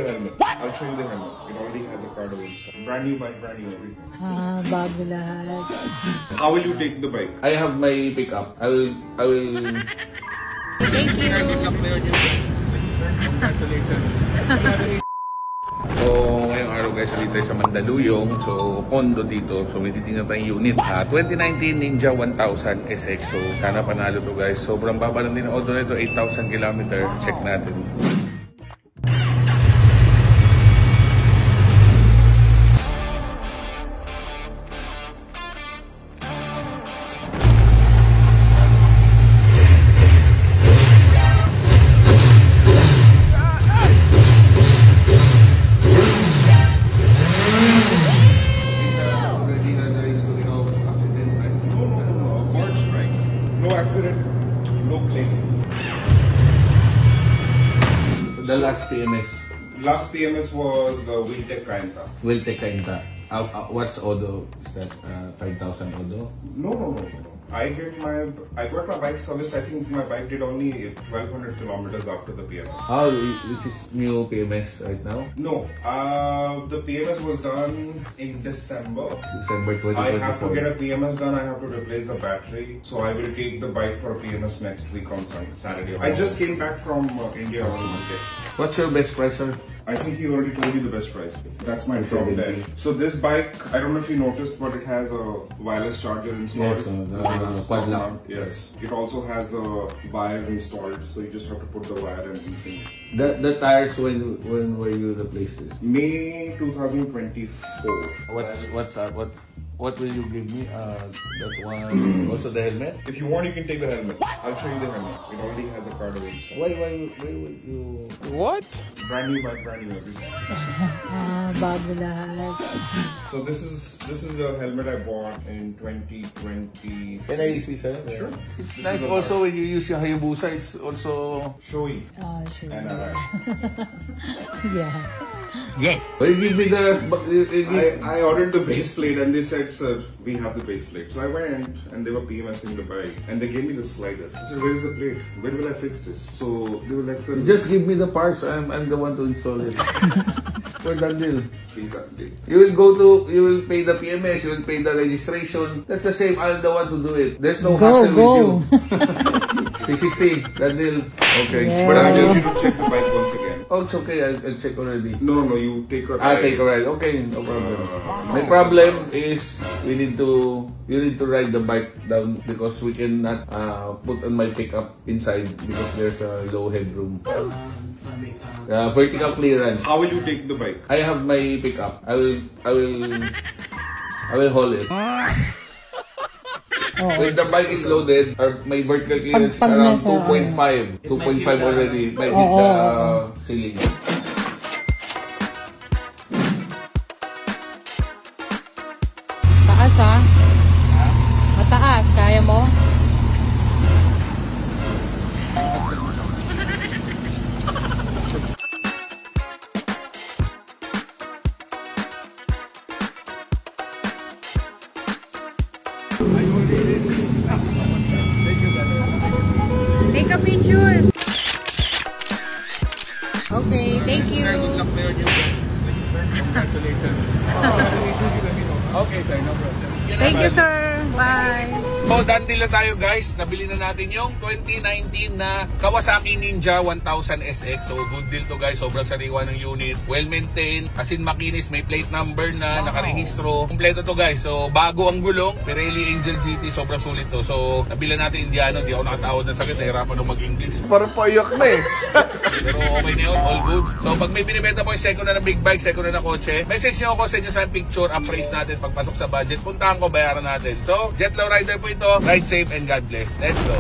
the helmet. I'll show you the helmet. It already has a card installed. Brand new bike, brand new everything. Bago lahat. How will you take the bike? I have my pickup. I will. Thank you. Congratulations. So, ngayong araw guys, dito sa Mandaluyong. So, condo dito. So, may titingnan tayong unit. 2019 Ninja 1000 SX. So, sana panalo to guys. Sobrang baba lang din ang auto nito. 8,000 km. Check natin. The last PMS. Last PMS was Wheeltech Kainta. Wheeltech Kainta. What's Odo? Is that 5,000 Odo? No. I got my bike serviced. I think my bike did only 1,200 kilometers after the PMS. Oh, which is new PMS right now? No, the PMS was done in December. December 2024. I have to get a PMS done. I have to replace the battery. So I will take the bike for a PMS next week on Saturday. I just came back from India on Monday. What's your best price, sir? I think he already told you the best price. That's my top there. So this bike, I don't know if you noticed, but it has a wireless charger installed. Yes, quad lock. Yes. It also has the wire installed, so you just have to put the wire and everything. The tires, when were you replaced this? May 2024. What will you give me? That one. Also the helmet? If you want, you can take the helmet. I'll show you the helmet. It already has a card installed. Why would you? What? Brand new bike, brand new everything. Bago lahat. So this is a helmet I bought in 2020. Can I see, sir? Sure. It's nice also when you use your Hayabusa. It's also Shoei. Sure. And alright. Yeah. Yes. Well, you give me the. I ordered the base plate and they said, sir, we have the base plate. So I went and they were PMSing the bike and they gave me the slider. I said, where is the plate? Where will I fix this? So they were like, sir, Just give me the parts. I'm the one to install it. For that deal. Please update. You will pay the PMS, you will pay the registration. That's the same. I'm the one to do it. There's no hassle with you. 360, that deal. Okay. Yeah. But I will need to check the bike once again. Oh, it's okay. I'll check already. No, you take a ride. I'll take a ride. Okay, no problem. My problem is you need to ride the bike down because we cannot put on my pickup inside because there's a low headroom. Vertical clearance. How will you take the bike? I have my pickup. I will haul it. When the bike is loaded, my vertical clearance is around 2.5. 2.5 already. Might hit the ceiling. Taas Mataas. Kaya mo? Take a picture. Okay, thank you. Congratulations. Okay, sir, no problem. Thank you, sir. Bye. So, done deal na tayo guys. Nabili na natin yung 2019 na Kawasaki Ninja 1000 SX. So, good deal to guys. Sobrang sariwa ng unit. Well-maintained. As in makinis. May plate number na nakarehistro. Kompleto to guys. So, bago ang gulong. Pirelli Angel GT. Sobrang sulit to. So, nabili natin Indiano. Di ako nakatawad ng sakit. Nahirapan nung mag-English. Parang paiyak na eh. Pero okay na yun. All goods. So, pag may binibenta po yung second na big bike, second na kotse, message nyo ako, send nyo sa picture, appraise natin pagpasok sa budget. Puntahan ko, bayaran natin. So, Jetlaw Rider po ito. Ride safe and God bless. Let's go.